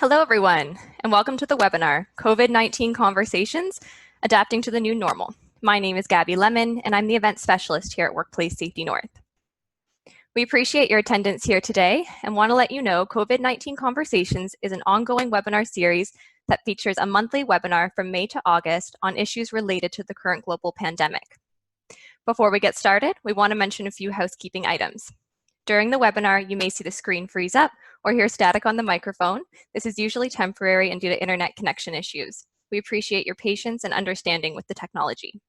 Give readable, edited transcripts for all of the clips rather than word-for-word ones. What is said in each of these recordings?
Hello, everyone, and welcome to the webinar, COVID-19 Conversations, Adapting to the New Normal. My name is Gabby Lemon, and I'm the event specialist here at Workplace Safety North. We appreciate your attendance here today and want to let you know COVID-19 Conversations is an ongoing webinar series that features a monthly webinar from May to August on issues related to the current global pandemic. Before we get started, we want to mention a few housekeeping items. During the webinar, you may see the screen freeze up or hear static on the microphone. This is usually temporary and due to internet connection issues. We appreciate your patience and understanding with the technology.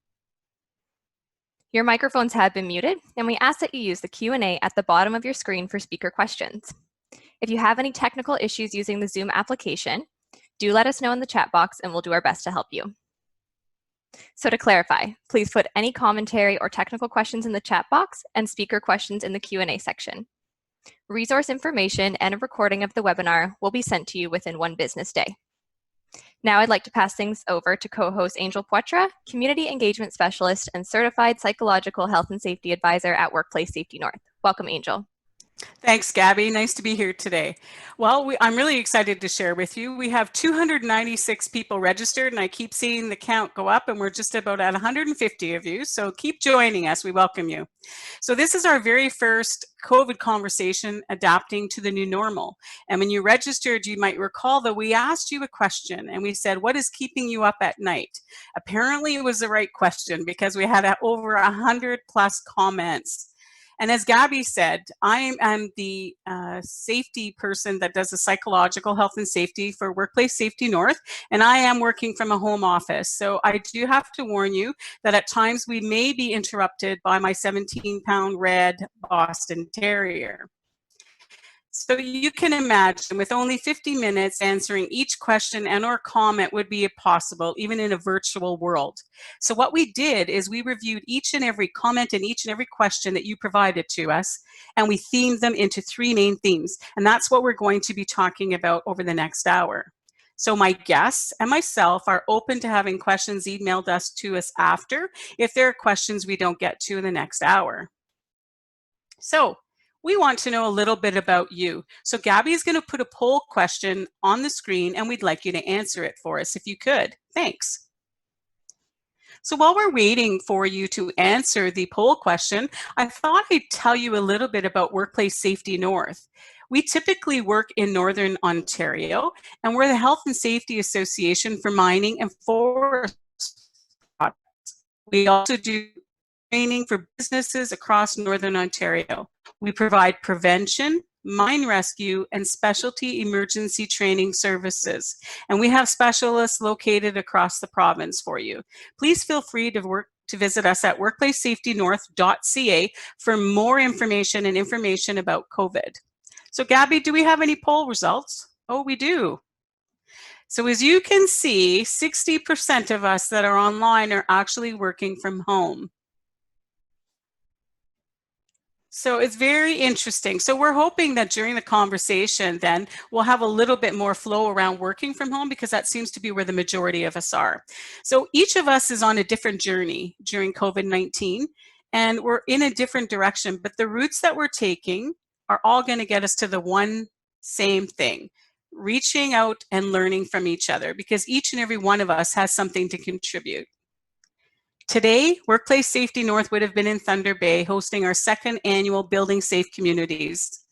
Your microphones have been muted, and we ask that you use the Q&A at the bottom of your screen for speaker questions. If you have any technical issues using the Zoom application, do let us know in the chat box and we'll do our best to help you. So to clarify, please put any commentary or technical questions in the chat box and speaker questions in the Q&A section. Resource information and a recording of the webinar will be sent to you within 1 business day. Now I'd like to pass things over to co-host Angel Poitras, Community Engagement Specialist and Certified Psychological Health and Safety Advisor at Workplace Safety North. Welcome, Angel. Thanks, Gabby. Nice to be here today. Well, I'm really excited to share with you. We have 296 people registered, and I keep seeing the count go up, and we're just about at 150 of you. So keep joining us. We welcome you. So this is our very first COVID conversation, adapting to the new normal. And when you registered, you might recall that we asked you a question, and we said, what is keeping you up at night? Apparently, it was the right question because we had over 100+ comments. And as Gabby said, I am the safety person that does the psychological health and safety for Workplace Safety North, and I am working from a home office. So I do have to warn you that at times we may be interrupted by my 17-pound red Boston Terrier. So you can imagine with only 50 minutes answering each question and or comment would be impossible, even in a virtual world. So what we did is we reviewed each and every comment and each and every question that you provided to us, and we themed them into 3 main themes. And that's what we're going to be talking about over the next hour. So my guests and myself are open to having questions emailed to us after if there are questions we don't get to in the next hour. So we want to know a little bit about you. So Gabby is going to put a poll question on the screen, and we'd like you to answer it for us if you could. Thanks. So while we're waiting for you to answer the poll question, I thought I'd tell you a little bit about Workplace Safety North. We typically work in Northern Ontario, and we're the Health and Safety Association for Mining and Forest Products. We also do training for businesses across Northern Ontario. We provide prevention, mine rescue, and specialty emergency training services. And we have specialists located across the province for you. Please feel free to visit us at workplacesafetynorth.ca for more information and information about COVID. So Gabby, do we have any poll results? Oh, we do. So as you can see, 60% of us that are online are actually working from home. So it's very interesting. So we're hoping that during the conversation then we'll have a little bit more flow around working from home because that seems to be where the majority of us are. So each of us is on a different journey during COVID-19 and we're in a different direction, but the routes that we're taking are all going to get us to the one same thing, reaching out and learning from each other because each and every one of us has something to contribute. Today, Workplace Safety North would have been in Thunder Bay hosting our 2nd annual Building Safe Communities.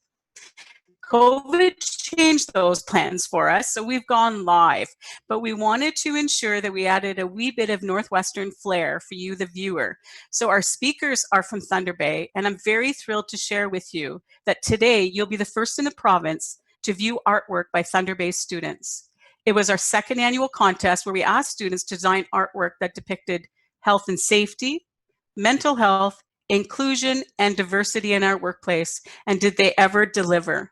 COVID changed those plans for us, so we've gone live, but we wanted to ensure that we added a wee bit of Northwestern flair for you, the viewer. So our speakers are from Thunder Bay, and I'm very thrilled to share with you that today you'll be the first in the province to view artwork by Thunder Bay students. It was our 2nd annual contest where we asked students to design artwork that depicted health and safety, mental health, inclusion, and diversity in our workplace. And did they ever deliver?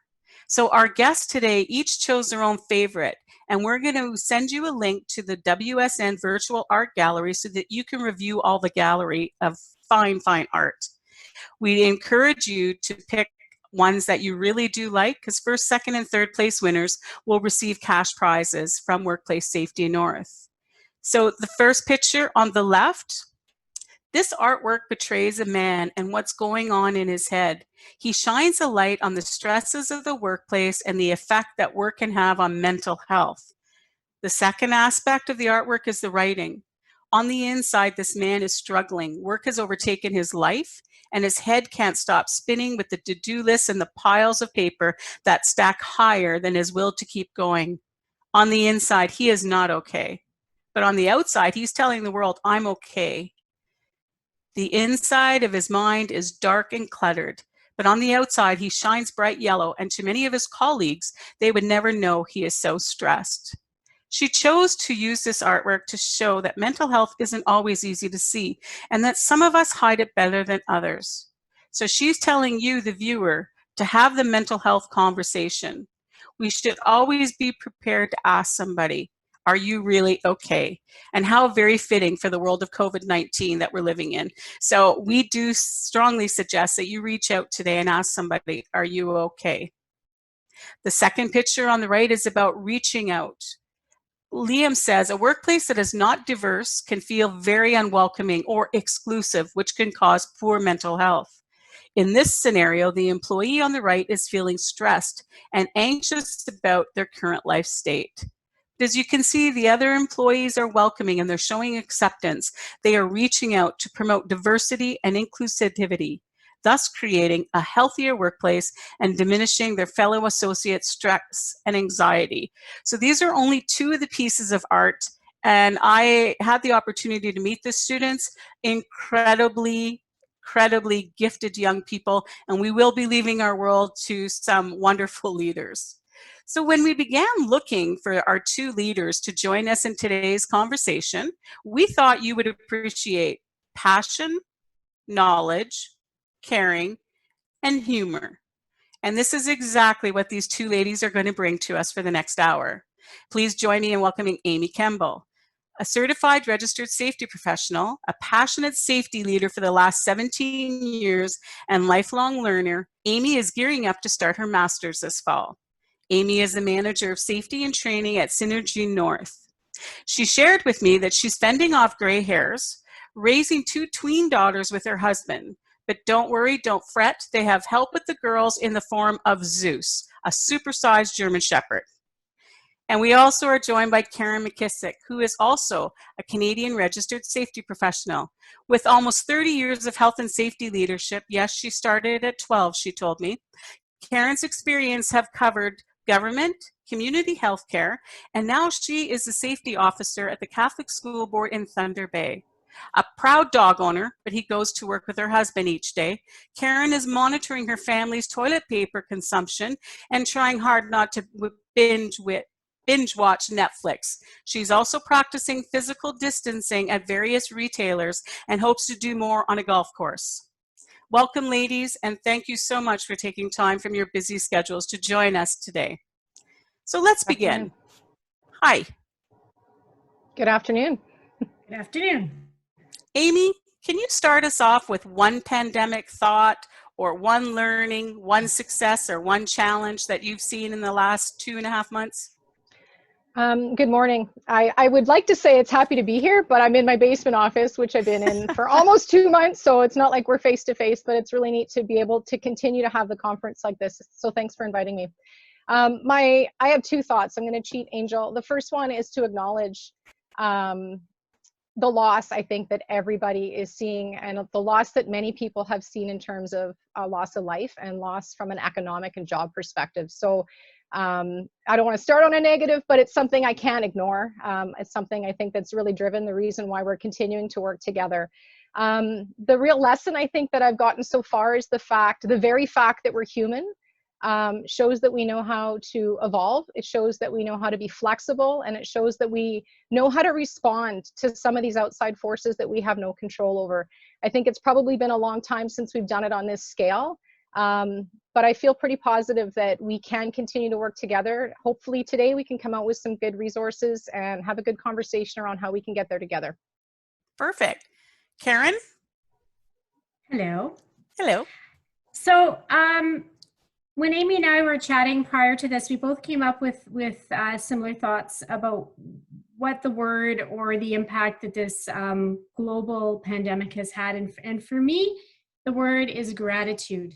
So our guests today each chose their own favorite, and we're going to send you a link to the WSN Virtual Art Gallery so that you can review all the gallery of fine, fine art. We encourage you to pick ones that you really do like because 1st, 2nd, and 3rd place winners will receive cash prizes from Workplace Safety North. So the first picture on the left, This artwork portrays a man and what's going on in his head. He shines a light on the stresses of the workplace and the effect that work can have on mental health. The second aspect of the artwork is the writing. On the inside, this man is struggling. Work has overtaken his life, and his head can't stop spinning with the to-do lists and the piles of paper that stack higher than his will to keep going. On the inside, he is not okay. But on the outside, he's telling the world, I'm okay. The inside of his mind is dark and cluttered, but on the outside, he shines bright yellow, and to many of his colleagues, they would never know he is so stressed. She chose to use this artwork to show that mental health isn't always easy to see, and that some of us hide it better than others. So she's telling you, the viewer, to have the mental health conversation. We should always be prepared to ask somebody, are you really okay? And how very fitting for the world of COVID-19 that we're living in. So we do strongly suggest that you reach out today and ask somebody, are you okay? The second picture on the right is about reaching out. Liam says, a workplace that is not diverse can feel very unwelcoming or exclusive, which can cause poor mental health. In this scenario, the employee on the right is feeling stressed and anxious about their current life state. As you can see, the other employees are welcoming and they're showing acceptance. They are reaching out to promote diversity and inclusivity, thus creating a healthier workplace and diminishing their fellow associates' stress and anxiety. So these are only two of the pieces of art, and I had the opportunity to meet the students, incredibly gifted young people, and we will be leaving our world to some wonderful leaders. So when we began looking for our two leaders to join us in today's conversation, we thought you would appreciate passion, knowledge, caring, and humor. And this is exactly what these two ladies are going to bring to us for the next hour. Please join me in welcoming Amy Kembel, a certified registered safety professional, a passionate safety leader for the last 17 years, and lifelong learner. Amy is gearing up to start her master's this fall. Amy is the manager of safety and training at Synergy North. She shared with me that she's fending off gray hairs, raising two tween daughters with her husband. But don't worry, don't fret. They have help with the girls in the form of Zeus, a supersized German Shepherd. And we also are joined by Karen McKissick, who is also a Canadian registered safety professional with almost 30 years of health and safety leadership. Yes, she started at 12, she told me. Karen's experience have covered government, community healthcare, and now she is a safety officer at the Catholic School Board in Thunder Bay. A proud dog owner, but he goes to work with her husband each day. Karen is monitoring her family's toilet paper consumption and trying hard not to binge watch Netflix. She's also practicing physical distancing at various retailers and hopes to do more on a golf course. Welcome, ladies, and thank you so much for taking time from your busy schedules to join us today. So let's begin. Hi. Good afternoon. Good afternoon. Amy, can you start us off with one pandemic thought or one learning, one success, or one challenge that you've seen in the last 2.5 months? Good morning. I would like to say it's happy to be here, but I'm in my basement office, which I've been in for almost 2 months. So it's not like we're face to face, but it's really neat to be able to continue to have the conference like this. So thanks for inviting me. I have two thoughts. I'm going to cheat Angel. The first one is to acknowledge the loss I think that everybody is seeing, and the loss that many people have seen in terms of loss of life and loss from an economic and job perspective. So I don't want to start on a negative, but it's something I can't ignore. It's something I think that's really driven the reason why we're continuing to work together. The real lesson I think that I've gotten so far is the very fact that we're human shows that we know how to evolve. It shows that we know how to be flexible, and it shows that we know how to respond to some of these outside forces that we have no control over. I think it's probably been a long time since we've done it on this scale. But I feel pretty positive that we can continue to work together. Hopefully today we can come out with some good resources and have a good conversation around how we can get there together. Perfect. Karen? Hello. Hello. So when Amy and I were chatting prior to this, we both came up with similar thoughts about what the word or the impact that this global pandemic has had. And for me, the word is gratitude.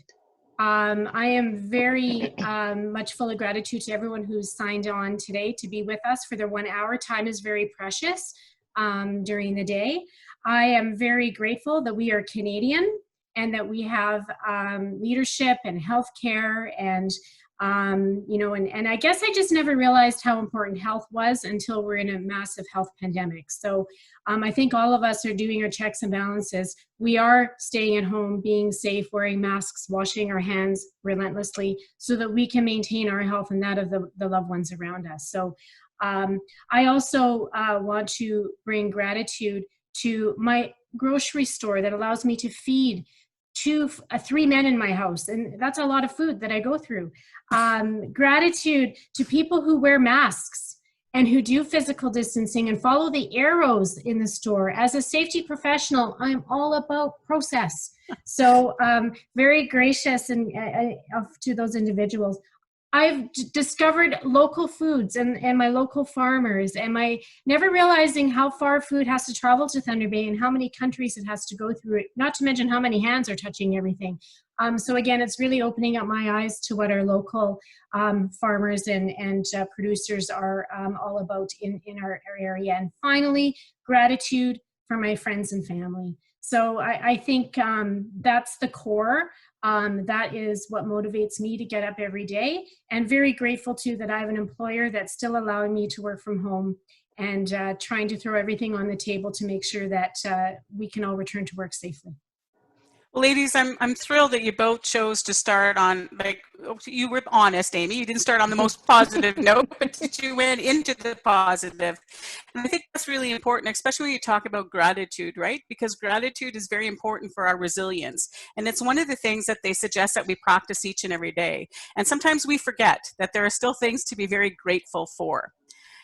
I am very much full of gratitude to everyone who's signed on today to be with us for their 1 hour. Time is very precious during the day. I am very grateful that we are Canadian and that we have leadership and healthcare and you know, and I guess I just never realized how important health was until we're in a massive health pandemic. So I think all of us are doing our checks and balances. We are staying at home, being safe, wearing masks, washing our hands relentlessly so that we can maintain our health and that of the loved ones around us. So I also want to bring gratitude to my grocery store that allows me to feed 3 men in my house, and that's a lot of food that I go through. Gratitude to people who wear masks and who do physical distancing and follow the arrows in the store. As a safety professional, I'm all about process. So very gracious and to those individuals. I've discovered local foods and my local farmers, and my never realizing how far food has to travel to Thunder Bay and how many countries it has to go through, not to mention how many hands are touching everything. So again, it's really opening up my eyes to what our local farmers and producers are all about in our area. And finally, gratitude for my friends and family. So I think that's the core. That is what motivates me to get up every day, and very grateful too that I have an employer that's still allowing me to work from home and trying to throw everything on the table to make sure that we can all return to work safely. Well, ladies, I'm thrilled that you both chose to start on, like, you were honest, Amy. You didn't start on the most positive note, but you went into the positive. And I think that's really important, especially when you talk about gratitude, right? Because gratitude is very important for our resilience. And it's one of the things that they suggest that we practice each and every day. And sometimes we forget that there are still things to be very grateful for.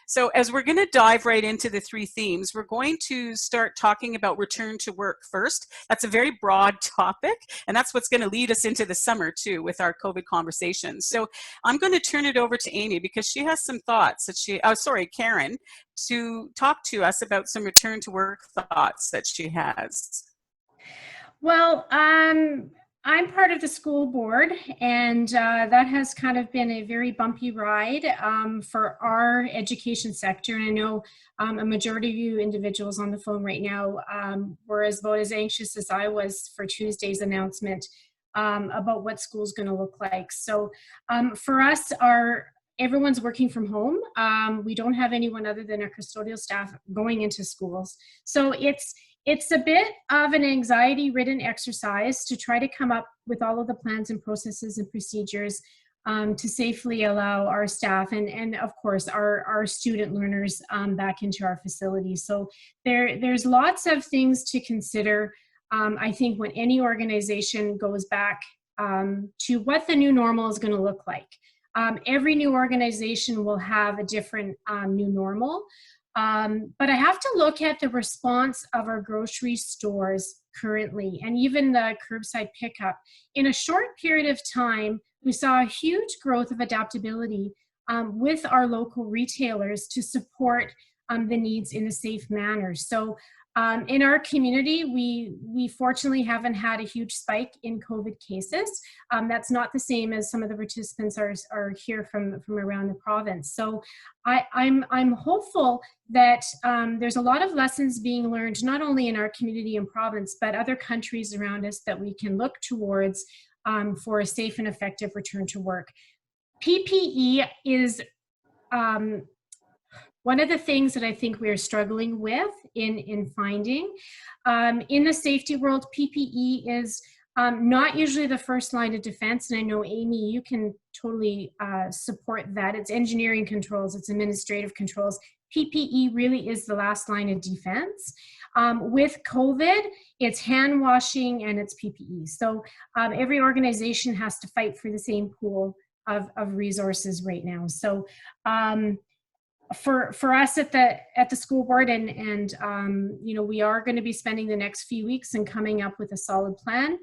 So as we're going to dive right into the 3 themes, we're going to start talking about return to work first. That's a very broad topic, and that's what's going to lead us into the summer too with our COVID conversations. So I'm going to turn it over to Amy because she has some thoughts that Karen, to talk to us about some return to work thoughts that she has. Well, I'm part of the school board, and that has kind of been a very bumpy ride for our education sector. And I know a majority of you individuals on the phone right now were about as anxious as I was for Tuesday's announcement about what school's going to look like. So for us, everyone's working from home. We don't have anyone other than our custodial staff going into schools. So it's a bit of an anxiety-ridden exercise to try to come up with all of the plans and processes and procedures to safely allow our staff and of course our student learners back into our facilities. So there's lots of things to consider. I think when any organization goes back to what the new normal is going to look like. Every new organization will have a different new normal. But I have to look at the response of our grocery stores currently, and even the curbside pickup. In a short period of time, we saw a huge growth of adaptability with our local retailers to support the needs in a safe manner. So in our community, we fortunately haven't had a huge spike in COVID cases. That's not the same as some of the participants are here from around the province. So I'm hopeful that there's a lot of lessons being learned, not only in our community and province, but other countries around us that we can look towards for a safe and effective return to work. PPE is one of the things that I think we are struggling with in finding. In the safety world, PPE is not usually the first line of defense, and I know, Amy, you can totally support that. It's engineering controls, it's administrative controls. PPE really is the last line of defense. With COVID, it's hand washing and it's PPE. So every organization has to fight for the same pool of resources right now. So for us at the school board and you know, we are going to be spending the next few weeks and coming up with a solid plan,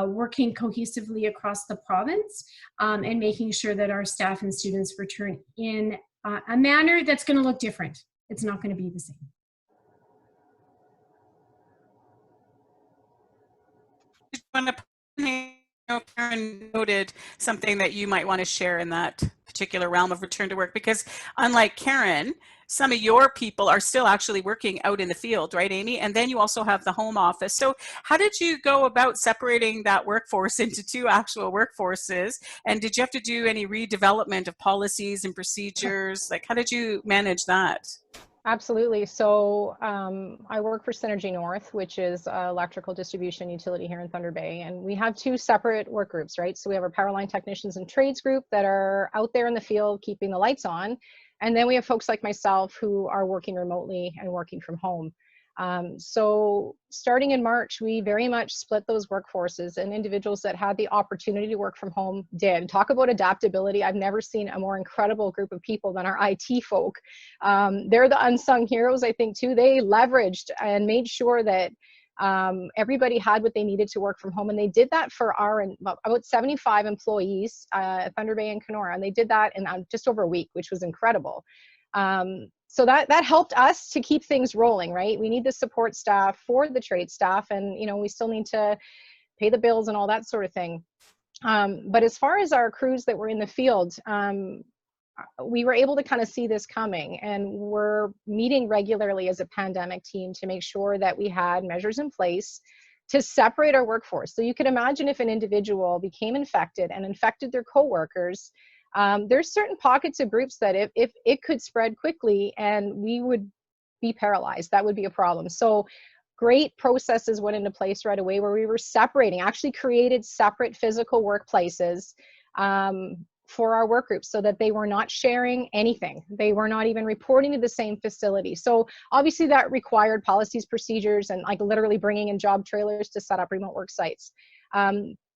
working cohesively across the province and making sure that our staff and students return in a manner that's going to look different. it's not going to be the same. Karen noted something that you might want to share in that particular realm of return to work, because unlike Karen, some of your people are still actually working out in the field, right, Amy? And then you also have the home office. So how did you go about separating that workforce into two actual workforces? And did you have to do any redevelopment of policies and procedures? Like, how did you manage that? Absolutely. So I work for Synergy North, which is electrical distribution utility here in Thunder Bay. And we have two separate work groups, right? So we have our power line technicians and trades group that are out there in the field keeping the lights on. And then we have folks like myself who are working remotely and working from home. So starting in March, we very much split those workforces, and individuals that had the opportunity to work from home did. Talk about adaptability. I've never seen a more incredible group of people than our IT folk. They're the unsung heroes, I think, too. They leveraged and made sure that everybody had what they needed to work from home. And they did that for our about 75 employees at Thunder Bay and Kenora. And they did that in just over a week, which was incredible. So that helped us to keep things rolling, right? We need the support staff for the trade staff, and we still need to pay the bills and all that sort of thing. But as far as our crews that were in the field, we were able to kind of see this coming, and we're meeting regularly as a pandemic team to make sure that we had measures in place to separate our workforce. So you could imagine if an individual became infected and infected their coworkers, there's certain pockets of groups that if it could spread quickly and we would be paralyzed, that would be a problem. So great processes went into place right away where we were separating, actually created separate physical workplaces for our work groups so that they were not sharing anything. They were not even reporting to the same facility. So obviously that required policies, procedures, and like literally bringing in job trailers to set up remote work sites.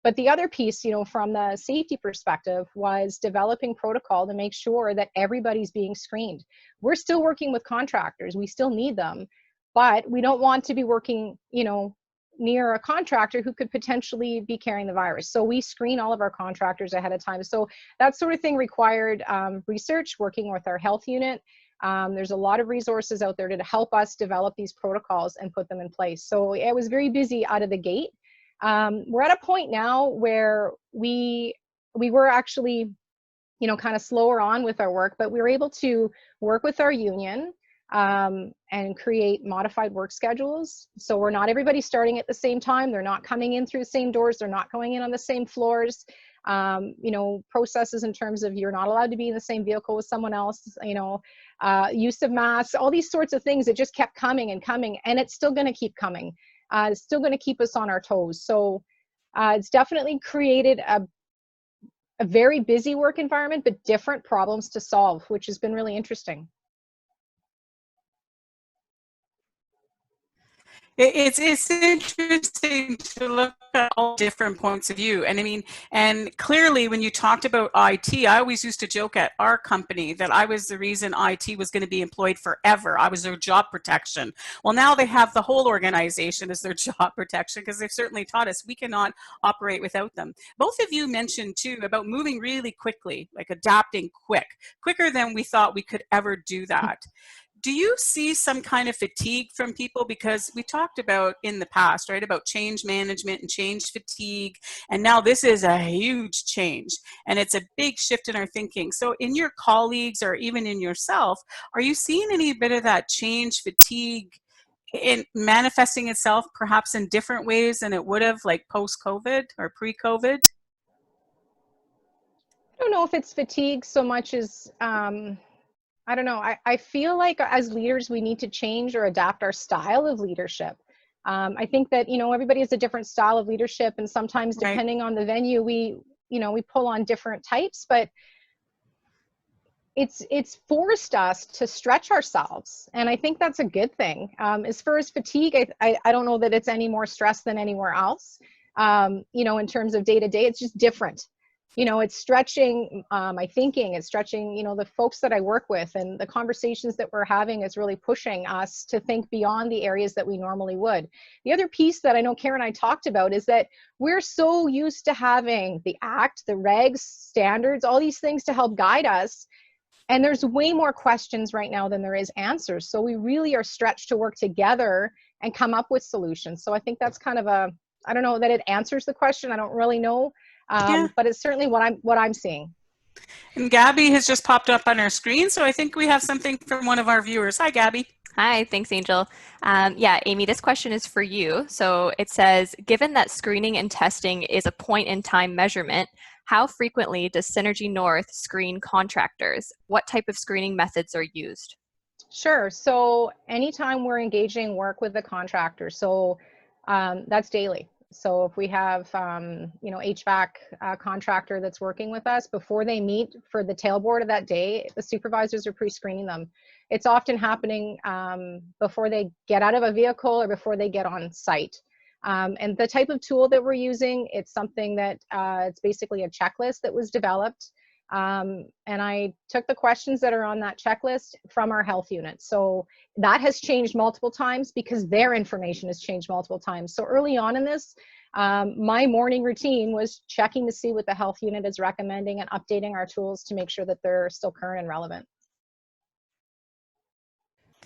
But the other piece, from the safety perspective, was developing protocol to make sure that everybody's being screened. We're still working with contractors. We still need them, but we don't want to be working, near a contractor who could potentially be carrying the virus. So we screen all of our contractors ahead of time. So that sort of thing required research, working with our health unit. There's a lot of resources out there to help us develop these protocols and put them in place. So it was very busy out of the gate. We're at a point now where we were actually, kind of slower on with our work, but we were able to work with our union and create modified work schedules. So we're not everybody starting at the same time. They're not coming in through the same doors. They're not going in on the same floors. Processes in terms of you're not allowed to be in the same vehicle with someone else, use of masks, all these sorts of things that just kept coming and coming, and it's still going to keep coming. It's still going to keep us on our toes. So it's definitely created a very busy work environment, but different problems to solve, which has been really interesting. It's interesting to look at all different points of view. And I mean, and clearly when you talked about IT, I always used to joke at our company that I was the reason IT was going to be employed forever. I was their job protection. Well, now they have the whole organization as their job protection, because they've certainly taught us we cannot operate without them. Both of you mentioned too about moving really quickly, like adapting quicker than we thought we could ever do that. Do you see some kind of fatigue from people? Because we talked about in the past, right, about change management and change fatigue. And now this is a huge change and it's a big shift in our thinking. So in your colleagues or even in yourself, are you seeing any bit of that change fatigue in manifesting itself perhaps in different ways than it would have like post-COVID or pre-COVID? I don't know if it's fatigue so much as, I don't know. I feel like as leaders, we need to change or adapt our style of leadership. I think that, everybody has a different style of leadership, and sometimes depending on the venue, we pull on different types, but it's forced us to stretch ourselves. And I think that's a good thing. As far as fatigue, I don't know that it's any more stress than anywhere else. In terms of day to day, it's just different. It's stretching my thinking, it's stretching, the folks that I work with, and the conversations that we're having is really pushing us to think beyond the areas that we normally would. The other piece that I know Karen and I talked about is that we're so used to having the act, the regs, standards, all these things to help guide us. And there's way more questions right now than there is answers. So we really are stretched to work together and come up with solutions. So I think that's kind of I don't know that it answers the question. I don't really know, but it's certainly what I'm seeing. And Gabby has just popped up on our screen, so I think we have something from one of our viewers. Hi, Gabby. Hi, thanks, Angel. Yeah, Amy, this question is for you. So it says, given that screening and testing is a point-in-time measurement, how frequently does Synergy North screen contractors? What type of screening methods are used? Sure. So anytime we're engaging work with the contractor, so that's daily. So if we have, HVAC contractor that's working with us, before they meet for the tailboard of that day, the supervisors are pre-screening them. It's often happening before they get out of a vehicle or before they get on site. And the type of tool that we're using, it's something that it's basically a checklist that was developed. And I took the questions that are on that checklist from our health unit. So that has changed multiple times because their information has changed multiple times. So early on in this, my morning routine was checking to see what the health unit is recommending and updating our tools to make sure that they're still current and relevant.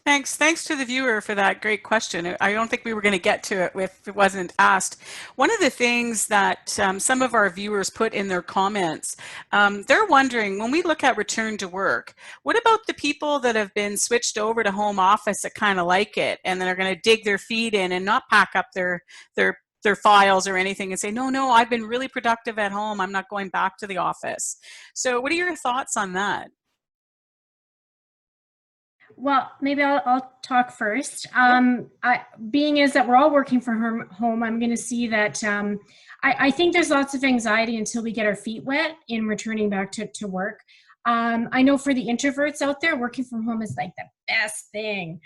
Thanks to the viewer for that great question. I don't think we were going to get to it if it wasn't asked. One of the things that some of our viewers put in their comments, they're wondering, when we look at return to work, what about the people that have been switched over to home office that kind of like it and then are going to dig their feet in and not pack up their files or anything and say, no, I've been really productive at home, I'm not going back to the office. So what are your thoughts on that? Well, maybe I'll talk first. Being is that we're all working from home, I'm going to see that I think there's lots of anxiety until we get our feet wet in returning back to work. I know for the introverts out there, working from home is like the best thing.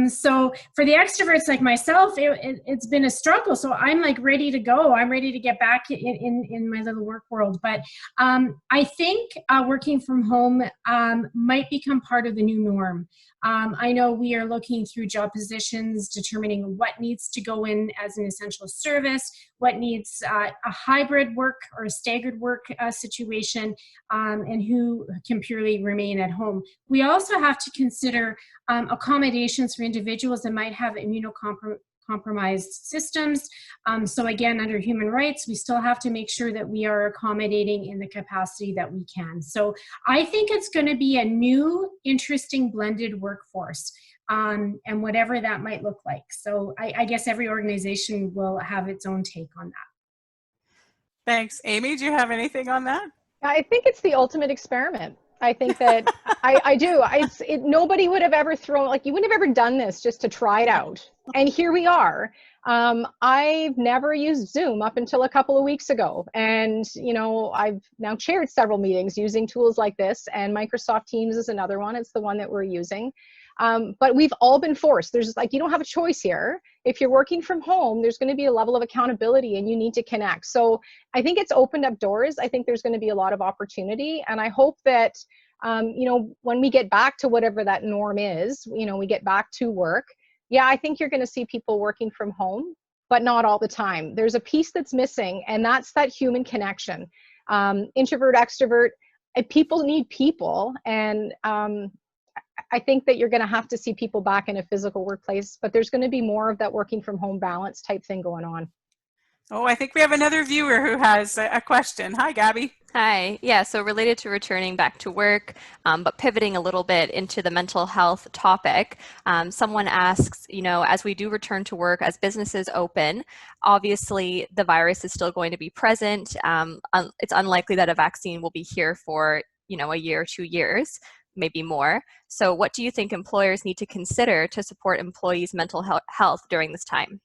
So for the extroverts like myself, it's been a struggle. So I'm like ready to go. I'm ready to get back in my little work world. But I think working from home might become part of the new norm. I know we are looking through job positions, determining what needs to go in as an essential service, what needs a hybrid work or a staggered work situation, and who can purely remain at home. We also have to consider accommodations for individuals that might have immunocompromised systems. So again, under human rights, we still have to make sure that we are accommodating in the capacity that we can. So I think it's going to be a new, interesting blended workforce, and whatever that might look like. So I guess every organization will have its own take on that. Thanks. Amy, do you have anything on that? I think it's the ultimate experiment. I think that I do. Nobody would have ever you wouldn't have ever done this just to try it out. And here we are. I've never used Zoom up until a couple of weeks ago. And, I've now chaired several meetings using tools like this, and Microsoft Teams is another one. It's the one that we're using. But we've all been forced. There's you don't have a choice here. If you're working from home, there's going to be a level of accountability and you need to connect. So I think it's opened up doors. I think there's going to be a lot of opportunity. And I hope that, when we get back to whatever that norm is, we get back to work. Yeah, I think you're going to see people working from home, but not all the time. There's a piece that's missing, and that's that human connection. Introvert, extrovert, people need people. And I think that you're going to have to see people back in a physical workplace, but there's going to be more of that working from home balance type thing going on. Oh, I think we have another viewer who has a question. Hi, Gabby. Hi. Yeah, so related to returning back to work, but pivoting a little bit into the mental health topic, someone asks, as we do return to work, as businesses open, obviously the virus is still going to be present. It's unlikely that a vaccine will be here for, a year or 2 years, maybe more. So what do you think employers need to consider to support employees' mental health during this time?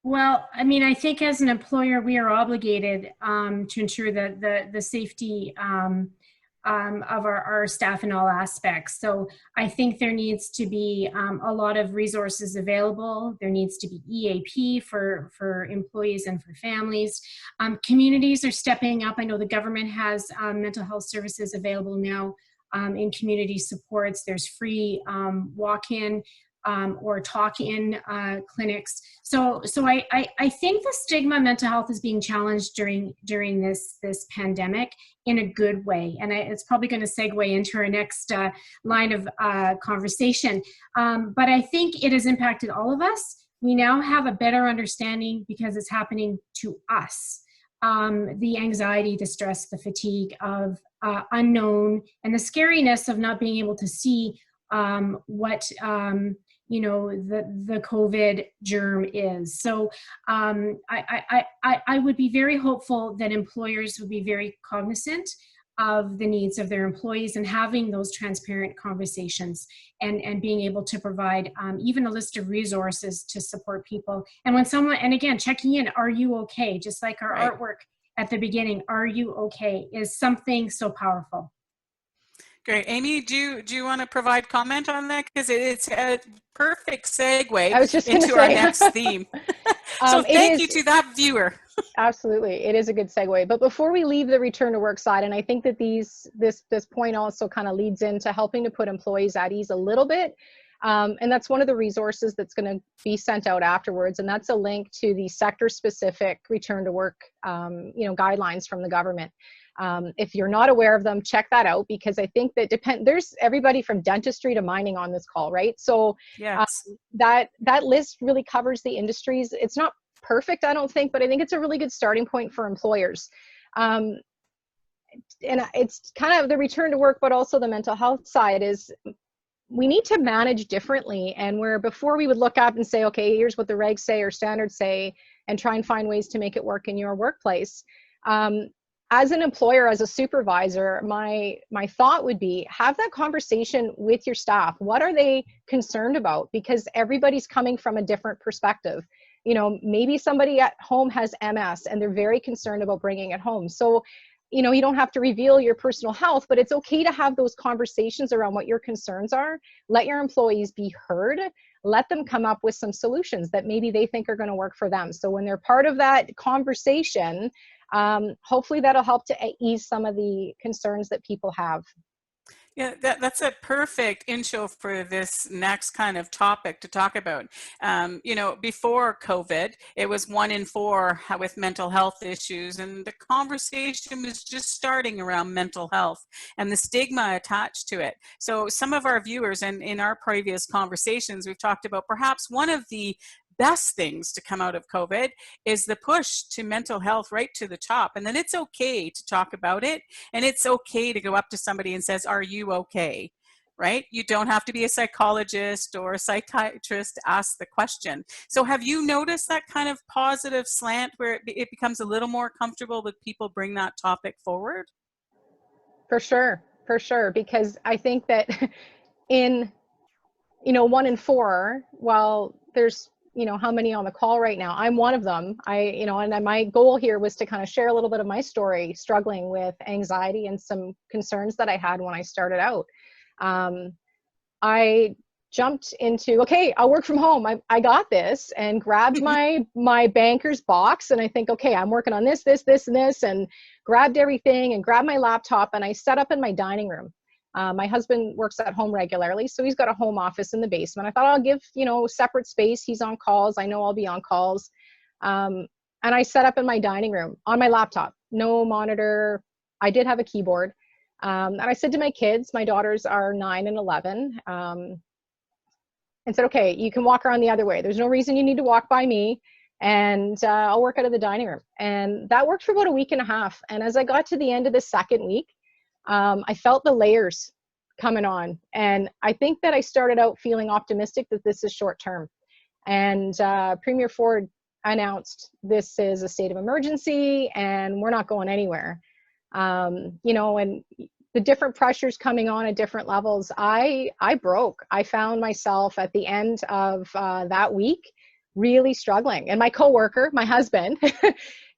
Well, I think as an employer, we are obligated to ensure that the safety of our staff in all aspects. So I think there needs to be a lot of resources available. There needs to be EAP for employees and for families. Communities are stepping up. I know the government has mental health services available now in community supports. There's free walk-in or talk-in clinics. So I think the stigma of mental health is being challenged during this pandemic in a good way, and it's probably going to segue into our next line of conversation. But I think it has impacted all of us. We now have a better understanding because it's happening to us. The anxiety, the stress, the fatigue of unknown, and the scariness of not being able to see what the COVID germ is. So I would be very hopeful that employers would be very cognizant of the needs of their employees and having those transparent conversations and being able to provide even a list of resources to support people. And when someone, and again, checking in, are you okay? Just like our artwork at the beginning, are you okay, is something so powerful. Great. Amy, do you want to provide comment on that? Because it's a perfect segue into our next theme. So thank you to that viewer. Absolutely. It is a good segue. But before we leave the return to work side, and I think that this point also kind of leads into helping to put employees at ease a little bit. And that's one of the resources that's going to be sent out afterwards. And that's a link to the sector specific return to work, guidelines from the government. If you're not aware of them, check that out, because I think that there's everybody from dentistry to mining on this call, right? So yes. That list really covers the industries. It's not perfect, I don't think, but I think it's a really good starting point for employers. And it's kind of the return to work, but also the mental health side is we need to manage differently. And where before we would look up and say, okay, here's what the regs say or standards say, and try and find ways to make it work in your workplace. As an employer, as a supervisor, my thought would be have that conversation with your staff. What are they concerned about? Because everybody's coming from a different perspective. Maybe somebody at home has MS and they're very concerned about bringing it home. So, you don't have to reveal your personal health, but it's okay to have those conversations around what your concerns are. Let your employees be heard. Let them come up with some solutions that maybe they think are going to work for them. So when they're part of that conversation, hopefully that'll help to ease some of the concerns that people have. Yeah, that's a perfect intro for this next kind of topic to talk about. Before COVID, it was 1 in 4 with mental health issues, and the conversation was just starting around mental health and the stigma attached to it. So some of our viewers, and in our previous conversations, we've talked about perhaps one of the best things to come out of COVID is the push to mental health right to the top. And then it's okay to talk about it. And it's okay to go up to somebody and says, are you okay? Right? You don't have to be a psychologist or a psychiatrist to ask the question. So have you noticed that kind of positive slant where it becomes a little more comfortable with people bring that topic forward? For sure. Because I think that in, 1 in 4, while there's how many on the call right now, I'm one of them. And my goal here was to kind of share a little bit of my story, struggling with anxiety and some concerns that I had when I started out. I jumped into, okay, I'll work from home. I got this, and grabbed my banker's box. And I think, okay, I'm working on this, and this, and grabbed everything and grabbed my laptop, and I set up in my dining room. My husband works at home regularly, so he's got a home office in the basement. I thought I'll give, separate space. He's on calls. I know I'll be on calls. And I set up in my dining room on my laptop, no monitor. I did have a keyboard. And I said to my kids, my daughters are 9 and 11, and said, okay, you can walk around the other way. There's no reason you need to walk by me, and I'll work out of the dining room. And that worked for about a week and a half. And as I got to the end of the second week, I felt the layers coming on. And I think that I started out feeling optimistic that this is short term. And Premier Ford announced this is a state of emergency and we're not going anywhere. And the different pressures coming on at different levels, I broke. I found myself at the end of that week really struggling. And my coworker, my husband,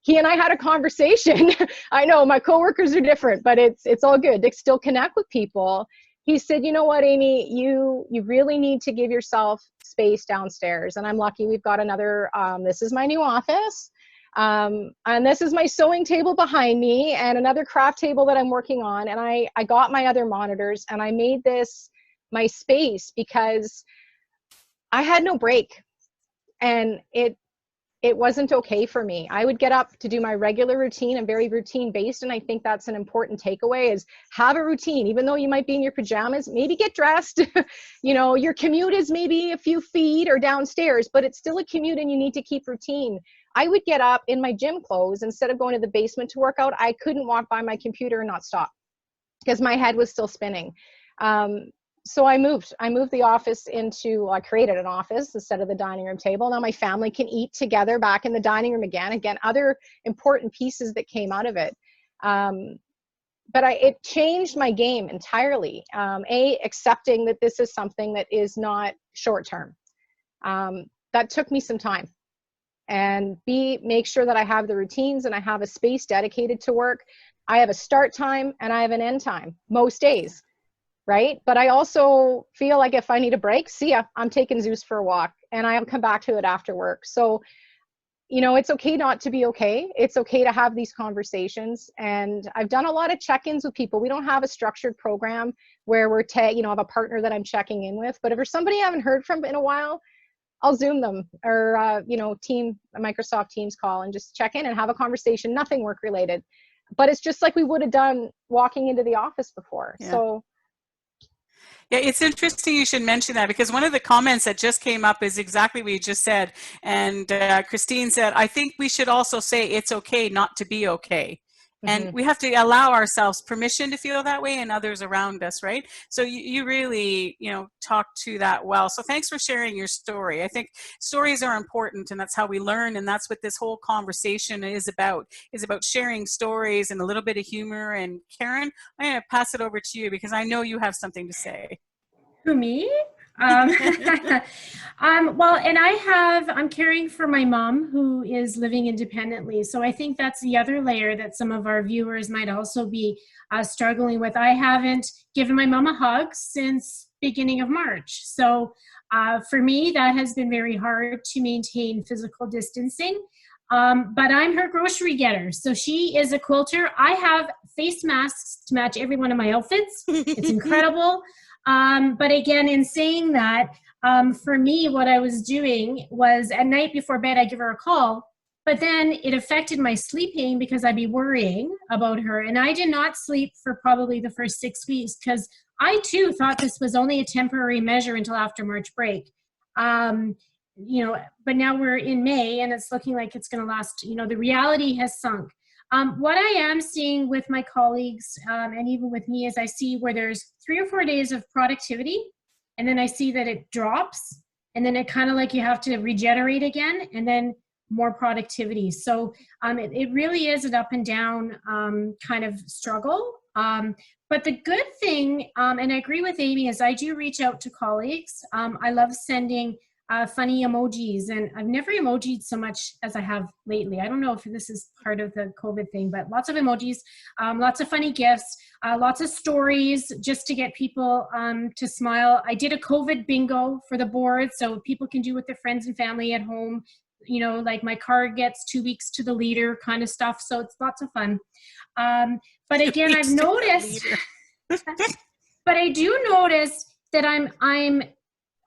he and I had a conversation. I know my coworkers are different, but it's all good to still connect with people. He said, you know what, Amy, you really need to give yourself space downstairs. And I'm lucky we've got another, this is my new office. And this is my sewing table behind me and another craft table that I'm working on. And I got my other monitors and I made this my space because I had no break, and it wasn't okay for me. I would get up to do my regular routine. I'm very routine based, and I think that's an important takeaway, is have a routine. Even though you might be in your pajamas, maybe get dressed. You know, your commute is maybe a few feet or downstairs, but it's still a commute and you need to keep routine. I would get up in my gym clothes. Instead of going to the basement to work out, I couldn't walk by my computer and not stop because my head was still spinning. So I moved the office into, I created an office instead of the dining room table. Now my family can eat together back in the dining room again, other important pieces that came out of it. But it changed my game entirely. Accepting that this is something that is not short-term. That took me some time. And B, make sure that I have the routines and I have a space dedicated to work. I have a start time and I have an end time most days. Right? But I also feel like if I need a break, see ya, I'm taking Zeus for a walk and I'll come back to it after work. So, you know, it's okay not to be okay. It's okay to have these conversations. And I've done a lot of check-ins with people. We don't have a structured program where we're, you know, I have a partner that I'm checking in with. But if there's somebody I haven't heard from in a while, I'll Zoom them or, you know, a Microsoft Teams call and just check in and have a conversation, nothing work related. But it's just like we would have done walking into the office before. Yeah. So. Yeah, it's interesting you should mention that, because one of the comments that just came up is exactly what you just said. And Christine said, I think we should also say it's okay not to be okay. And we have to allow ourselves permission to feel that way and others around us, right? So you really, you know, talk to that well. So thanks for sharing your story. I think stories are important, and that's how we learn. And that's what this whole conversation is about sharing stories and a little bit of humor. And Karen, I'm going to pass it over to you because I know you have something to say. Who, me? Well, and I'm caring for my mom who is living independently. So I think that's the other layer that some of our viewers might also be struggling with. I haven't given my mom a hug since beginning of March. So for me, that has been very hard to maintain physical distancing. But I'm her grocery getter. So she is a quilter. I have face masks to match every one of my outfits. It's incredible. But again, in saying that, for me, what I was doing was at night before bed, I give her a call, but then it affected my sleeping because I'd be worrying about her. And I did not sleep for probably the first 6 weeks because I too thought this was only a temporary measure until after March break. You know, but now we're in May and it's looking like it's going to last, you know, the reality has sunk. What I am seeing with my colleagues and even with me is I see where there's 3 or 4 days of productivity and then I see that it drops and then it kind of like you have to regenerate again and then more productivity. So it really is an up and down kind of struggle. But the good thing, and I agree with Amy, is I do reach out to colleagues. I love sending funny emojis, and I've never emojied so much as I have lately. I don't know if this is part of the COVID thing, but lots of emojis, lots of funny gifts, lots of stories just to get people to smile. I did a COVID bingo for the board so people can do with their friends and family at home, you know, like my car gets 2 weeks to the leader kind of stuff. So it's lots of fun. But again, I've noticed, but I do notice that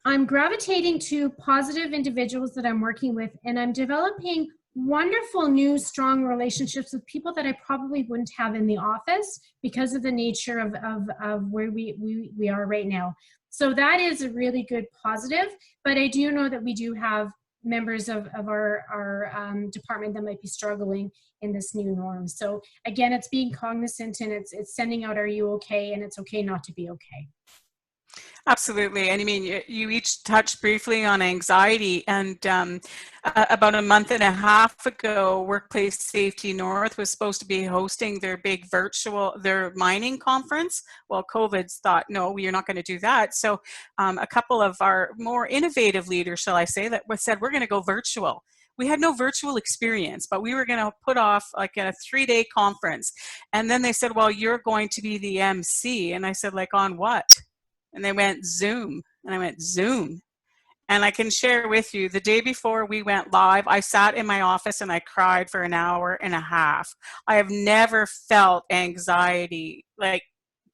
I'm gravitating to positive individuals that I'm working with, and I'm developing wonderful new strong relationships with people that I probably wouldn't have in the office because of the nature of where we are right now. So that is a really good positive, but I do know that we do have members of our department that might be struggling in this new norm. So again, it's being cognizant and it's sending out, are you okay? And it's okay not to be okay. Absolutely. And I mean, you each touched briefly on anxiety, and about a month and a half ago, Workplace Safety North was supposed to be hosting their big their mining conference. Well, COVID's thought, no, we're not going to do that. So a couple of our more innovative leaders, shall I say, that said, we're going to go virtual. We had no virtual experience, but we were going to put off like a 3-day conference. And then they said, well, you're going to be the MC. And I said, like, on what? And they went, Zoom. And I went, Zoom. And I can share with you, the day before we went live, I sat in my office and I cried for an hour and a half. I have never felt anxiety, like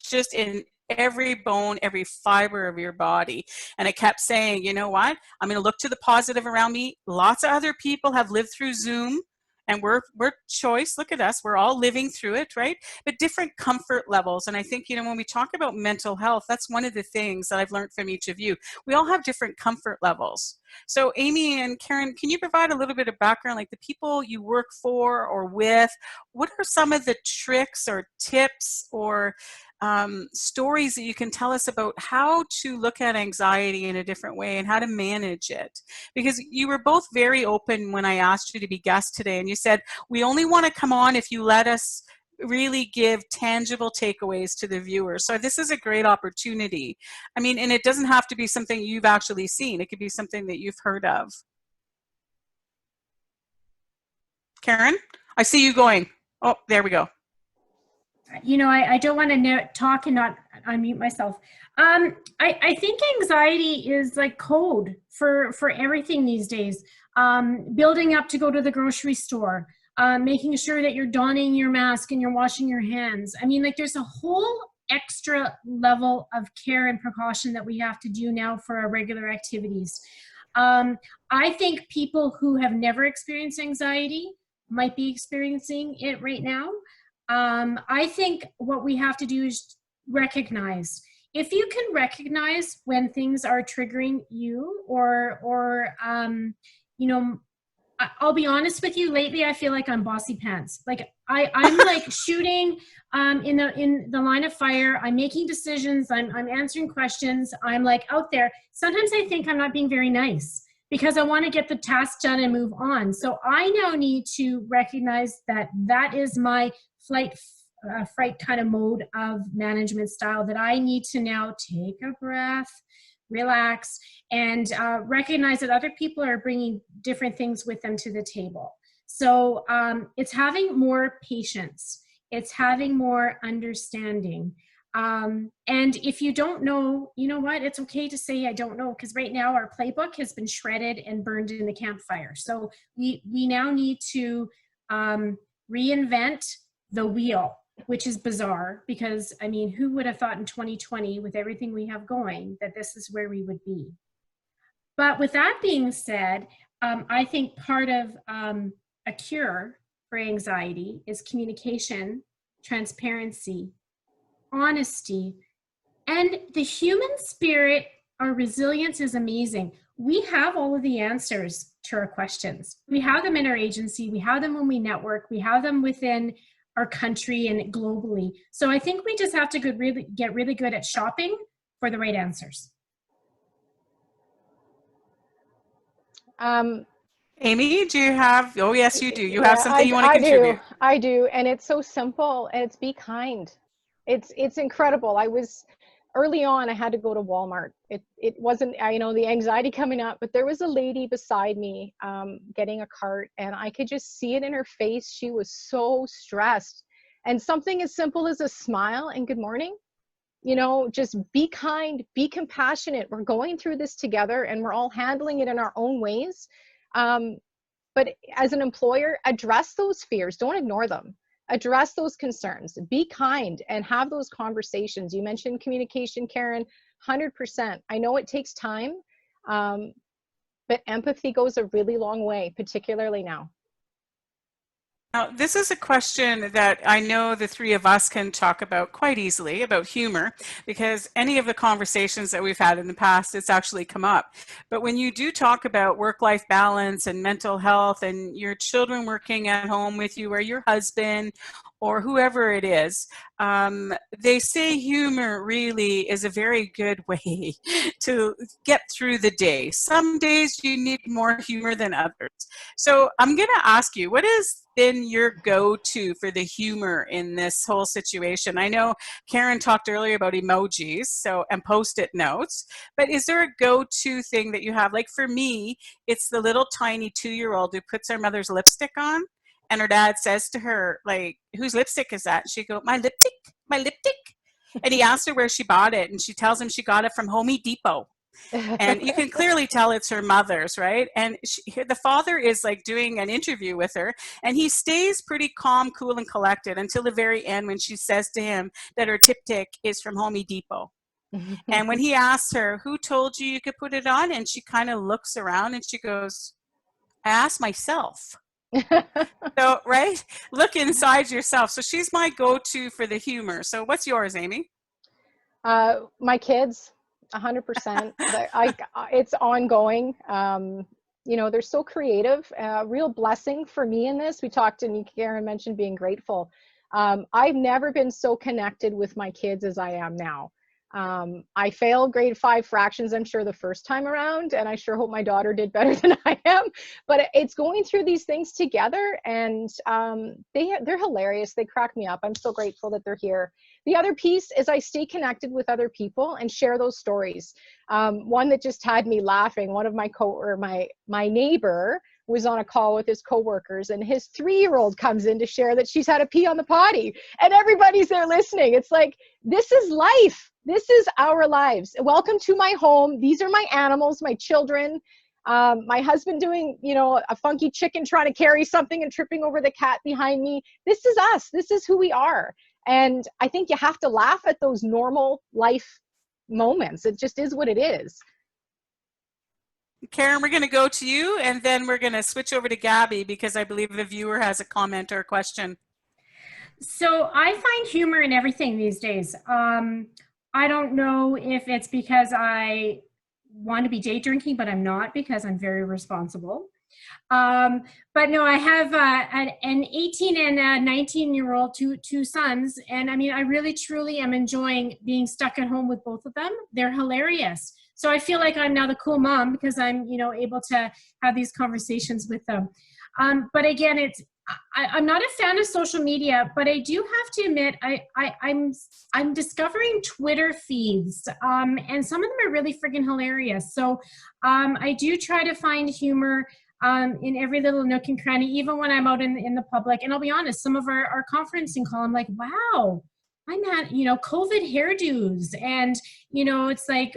just in every bone, every fiber of your body. And I kept saying, you know what? I'm going to look to the positive around me. Lots of other people have lived through Zoom, and we're choice. Look at us. We're all living through it, right? But different comfort levels. And I think, you know, when we talk about mental health, that's one of the things that I've learned from each of you. We all have different comfort levels. So Amy and Karen, can you provide a little bit of background, like the people you work for or with? What are some of the tricks or tips or stories that you can tell us about how to look at anxiety in a different way and how to manage it? Because you were both very open when I asked you to be guests today, and you said, we only want to come on if you let us really give tangible takeaways to the viewers. So this is a great opportunity. I mean, and it doesn't have to be something you've actually seen. It could be something that you've heard of. Karen, I see you going. Oh, there we go. You know, I don't want to talk and not unmute myself. I think anxiety is like code for everything these days. Building up to go to the grocery store, making sure that you're donning your mask and you're washing your hands. I mean, like there's a whole extra level of care and precaution that we have to do now for our regular activities. I think people who have never experienced anxiety might be experiencing it right now. I think what we have to do is recognize. If you can recognize when things are triggering you or you know, I'll be honest with you, lately I feel like I'm bossy pants. Like I'm like shooting in the line of fire. I'm making decisions. I'm answering questions. I'm like out there. Sometimes I think I'm not being very nice because I want to get the task done and move on. So I now need to recognize that that is my fright kind of mode of management style, that I need to now take a breath, relax, and recognize that other people are bringing different things with them to the table. So it's having more patience. It's having more understanding. And if you don't know, you know what, it's okay to say, I don't know, because right now our playbook has been shredded and burned in the campfire. So we now need to reinvent the wheel, which is bizarre because, I mean, who would have thought in 2020 with everything we have going that this is where we would be? But with that being said, I think part of a cure for anxiety is communication, transparency, honesty, and the human spirit. Our resilience is amazing. We have all of the answers to our questions. We have them in our agency. We have them when we network. We have them within our country and globally. So I think we just have to get really good at shopping for the right answers. Amy, do you have, oh yes you do, you have something you want to contribute? I do, and it's so simple, and it's be kind. It's incredible. I was, early on, I had to go to Walmart. It wasn't, you know, the anxiety coming up, but there was a lady beside me getting a cart, and I could just see it in her face. She was so stressed. And something as simple as a smile and good morning, you know, just be kind, be compassionate. We're going through this together and we're all handling it in our own ways. But as an employer, address those fears. Don't ignore them. Address those concerns. Be kind and have those conversations. You mentioned communication, Karen, 100%. I know it takes time, but empathy goes a really long way, particularly now. Now, this is a question that I know the three of us can talk about quite easily, about humor, because any of the conversations that we've had in the past, it's actually come up. But when you do talk about work-life balance and mental health and your children working at home with you or your husband or whoever it is, they say humor really is a very good way to get through the day. Some days you need more humor than others. So I'm going to ask you, what has been your go-to for the humor in this whole situation? I know Karen talked earlier about emojis and post-it notes, but is there a go-to thing that you have? Like for me, it's the little tiny 2-year-old who puts her mother's lipstick on, and her dad says to her, like, whose lipstick is that? She goes, my lipstick, my lipstick. And he asked her where she bought it, and she tells him she got it from Home Depot. And you can clearly tell it's her mother's, right? And the father is like doing an interview with her, and he stays pretty calm, cool, and collected until the very end when she says to him that her Tiptic is from Home Depot. And when he asks her, who told you could put it on? And she kind of looks around and she goes, I asked myself. So, right? Look inside yourself. So she's my go-to for the humor. So what's yours, Amy? My kids, 100%. It's ongoing. You know, they're so creative. Real blessing for me in this. We talked, and Karen mentioned being grateful. I've never been so connected with my kids as I am now. I failed grade 5 fractions, I'm sure, the first time around, and I sure hope my daughter did better than I am. But it's going through these things together, and they're hilarious. They crack me up. I'm so grateful that they're here. The other piece is I stay connected with other people and share those stories. One that just had me laughing, one of my neighbor was on a call with his coworkers, and his 3-year-old comes in to share that she's had a pee on the potty, and everybody's there listening. It's like, this is life. This is our lives. Welcome to my home. These are my animals, my children. My husband doing, you know, a funky chicken trying to carry something and tripping over the cat behind me. This is us. This is who we are. And I think you have to laugh at those normal life moments. It just is what it is. Karen, we're going to go to you, and then we're going to switch over to Gabby because I believe a viewer has a comment or a question. So I find humor in everything these days. I don't know if it's because I want to be day drinking, but I'm not, because I'm very responsible. But no, I have an 18 and a 19-year-old, two sons. And I mean, I really, truly am enjoying being stuck at home with both of them. They're hilarious. So I feel like I'm now the cool mom because I'm, you know, able to have these conversations with them. But again, I'm not a fan of social media, but I do have to admit, I'm discovering Twitter feeds, and some of them are really freaking hilarious. So I do try to find humor in every little nook and cranny, even when I'm out in the public. And I'll be honest, some of our conferencing call, I'm like, wow, I'm at, you know, COVID hairdos, and, you know, it's like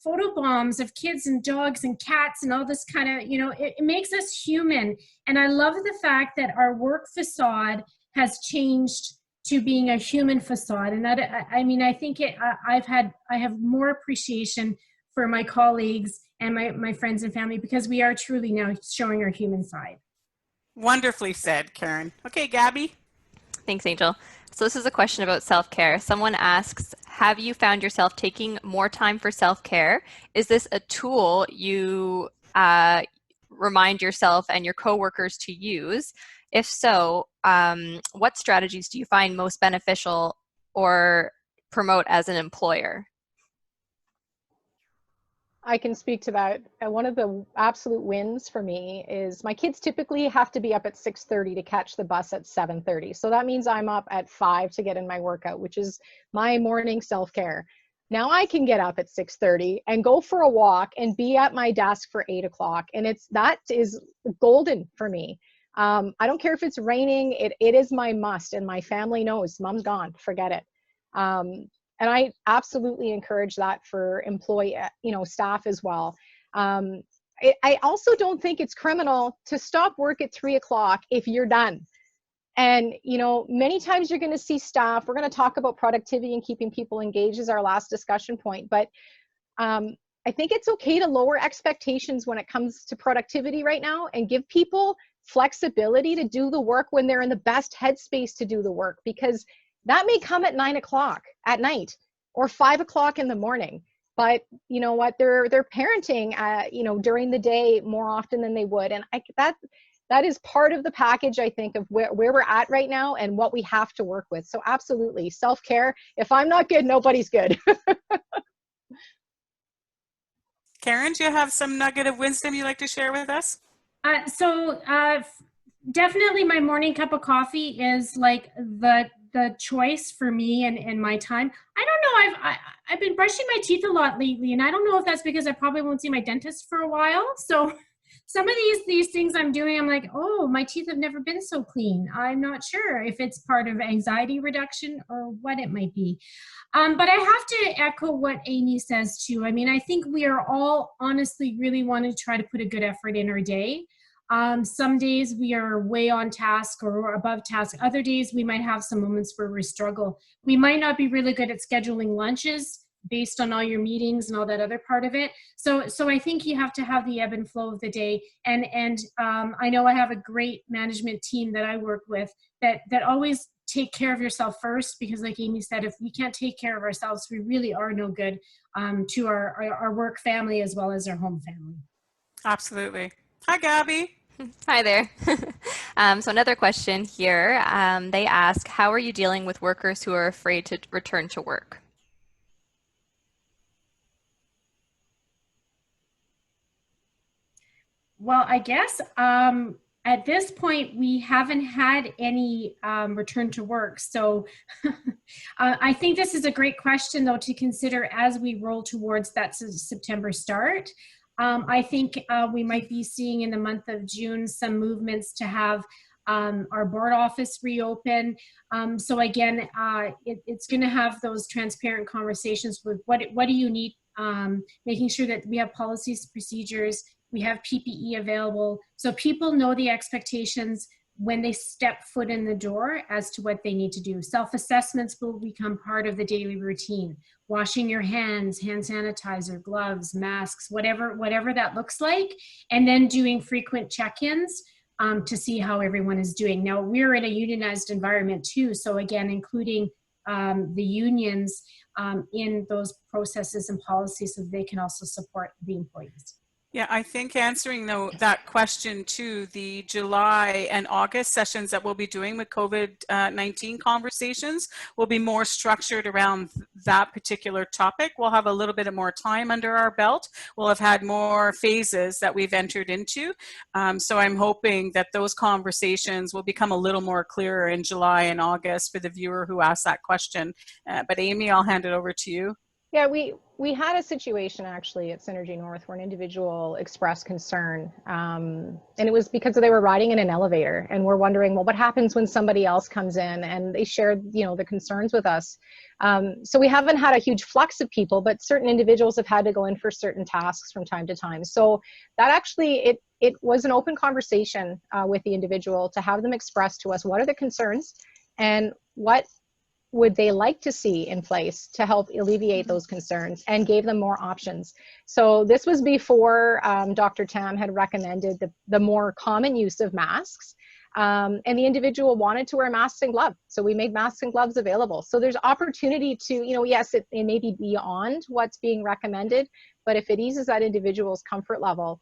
photo bombs of kids and dogs and cats and all this kind of, you know, it makes us human. And I love the fact that our work facade has changed to being a human facade. And that, I mean, I think I have more appreciation for my colleagues and my friends and family, because we are truly now showing our human side. Wonderfully said, Karen. Okay, Gabby. Thanks, Angel. So this is a question about self-care. Someone asks, have you found yourself taking more time for self-care? Is this a tool you remind yourself and your coworkers to use? If so, what strategies do you find most beneficial or promote as an employer? I can speak to that. One of the absolute wins for me is my kids typically have to be up at 6:30 to catch the bus at 7:30. So that means I'm up at 5 to get in my workout, which is my morning self-care. Now I can get up at 6:30 and go for a walk and be at my desk for 8 o'clock. And that is golden for me. I don't care if it's raining, it is my must, and my family knows mom's gone, forget it. And I absolutely encourage that for staff as well. I also don't think it's criminal to stop work at 3 o'clock if you're done. And, you know, many times you're going to see staff, we're going to talk about productivity and keeping people engaged as our last discussion point. But I think it's okay to lower expectations when it comes to productivity right now and give people flexibility to do the work when they're in the best headspace to do the work, because that may come at 9 o'clock at night or 5 o'clock in the morning. But you know what, they're parenting, during the day more often than they would. And that is part of the package, I think, of where we're at right now and what we have to work with. So absolutely, self-care. If I'm not good, nobody's good. Karen, do you have some nugget of wisdom you'd like to share with us? Definitely my morning cup of coffee is like the choice for me and my time. I don't know, I've been brushing my teeth a lot lately, and I don't know if that's because I probably won't see my dentist for a while. So some of these things I'm doing, I'm like, oh, my teeth have never been so clean. I'm not sure if it's part of anxiety reduction or what it might be. But I have to echo what Amy says too. I mean, I think we are all honestly really want to try to put a good effort in our day. Some days we are way on task or above task. Other days we might have some moments where we struggle. We might not be really good at scheduling lunches based on all your meetings and all that other part of it. So I think you have to have the ebb and flow of the day. And I know I have a great management team that I work with that always take care of yourself first, because like Amy said, if we can't take care of ourselves, we really are no good to our work family as well as our home family. Absolutely. Hi, Gabby. Hi there. So another question here. They ask, how are you dealing with workers who are afraid to return to work? Well, I guess at this point, we haven't had any return to work. So I think this is a great question, though, to consider as we roll towards that September start. I think we might be seeing in the month of June some movements to have our board office reopen. So again, it's going to have those transparent conversations with what do you need, making sure that we have policies, procedures, we have PPE available, so people know the expectations when they step foot in the door as to what they need to do. Self-assessments will become part of the daily routine. Washing your hands, hand sanitizer, gloves, masks, whatever that looks like, and then doing frequent check-ins to see how everyone is doing. Now, we're in a unionized environment too, so again, including the unions in those processes and policies so they can also support the employees. Yeah, I think answering that question too, the July and August sessions that we'll be doing with COVID-19 conversations will be more structured around that particular topic. We'll have a little bit of more time under our belt. We'll have had more phases that we've entered into. So I'm hoping that those conversations will become a little more clearer in July and August for the viewer who asked that question. But Amy, I'll hand it over to you. Yeah, we had a situation actually at Synergy North where an individual expressed concern, and it was because they were riding in an elevator and we're wondering, well, what happens when somebody else comes in? And they shared, the concerns with us. So we haven't had a huge flux of people, but certain individuals have had to go in for certain tasks from time to time. So that actually, it was an open conversation with the individual to have them express to us what are the concerns and what would they like to see in place to help alleviate those concerns, and gave them more options. So this was before Dr. Tam had recommended the more common use of masks, and the individual wanted to wear masks and gloves. So we made masks and gloves available. So there's opportunity to, yes, it may be beyond what's being recommended, but if it eases that individual's comfort level,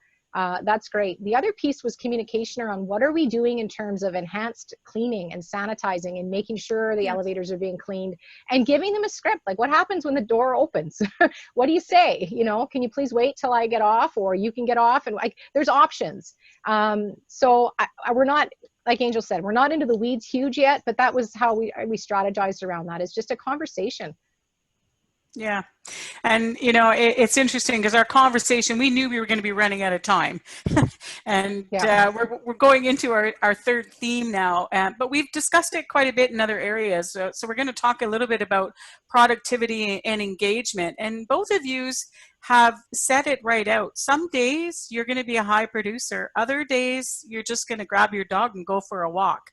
that's great. The other piece was communication around what are we doing in terms of enhanced cleaning and sanitizing and making sure the elevators are being cleaned, and giving them a script. Like, what happens when the door opens? What do you say? Can you please wait till I get off, or you can get off? And there's options. So we're not, like Angel said, we're not into the weeds huge yet, but that was how we strategized around that. It's just a conversation. Yeah. And, it's interesting because our conversation, we knew we were going to be running out of time. And we're going into our third theme now, but we've discussed it quite a bit in other areas. So we're going to talk a little bit about productivity and engagement. And both of you have said it right out. Some days you're going to be a high producer. Other days you're just going to grab your dog and go for a walk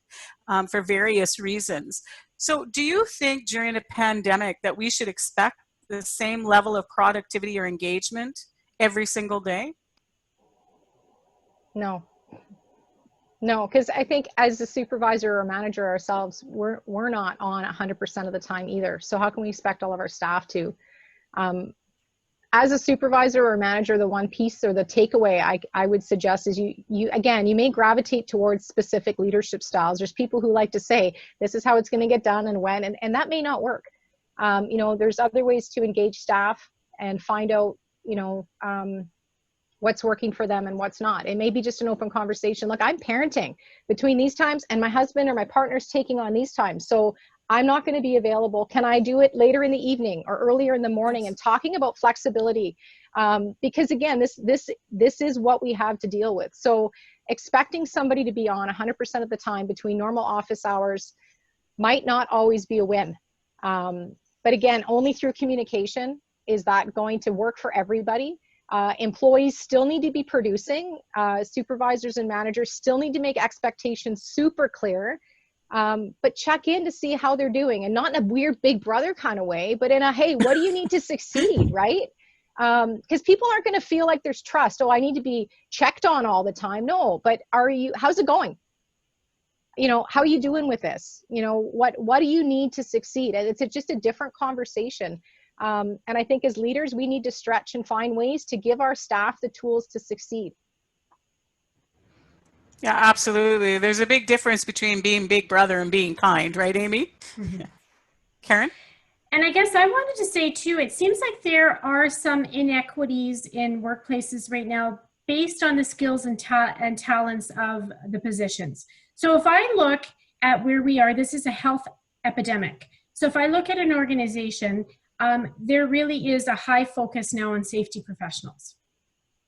for various reasons. So do you think during a pandemic that we should expect the same level of productivity or engagement every single day? No, because I think as a supervisor or manager ourselves, we're not on 100% of the time either. So how can we expect all of our staff to? As a supervisor or manager, the one piece or the takeaway I would suggest is you may gravitate towards specific leadership styles. There's people who like to say, this is how it's going to get done and when, and that may not work. There's other ways to engage staff and find out, what's working for them and what's not. It may be just an open conversation. Look, I'm parenting between these times and my husband or my partner's taking on these times. So I'm not going to be available. Can I do it later in the evening or earlier in the morning? And talking about flexibility, because again, this is what we have to deal with. So expecting somebody to be on 100% of the time between normal office hours might not always be a win. But again, only through communication is that going to work for everybody. Employees still need to be producing. Supervisors and managers still need to make expectations super clear, but check in to see how they're doing, and not in a weird big brother kind of way, but in a, hey, what do you need to succeed, right? Because people aren't going to feel like there's trust. Oh, I need to be checked on all the time. No, but how's it going? You know, how are you doing with this? You know, what do you need to succeed? And it's just a different conversation. And I think as leaders, we need to stretch and find ways to give our staff the tools to succeed. Yeah, absolutely. There's a big difference between being big brother and being kind, right, Amy? Mm-hmm. Karen? And I guess I wanted to say too, it seems like there are some inequities in workplaces right now based on the skills and talents of the positions. So if I look at where we are, this is a health epidemic. So if I look at an organization, there really is a high focus now on safety professionals.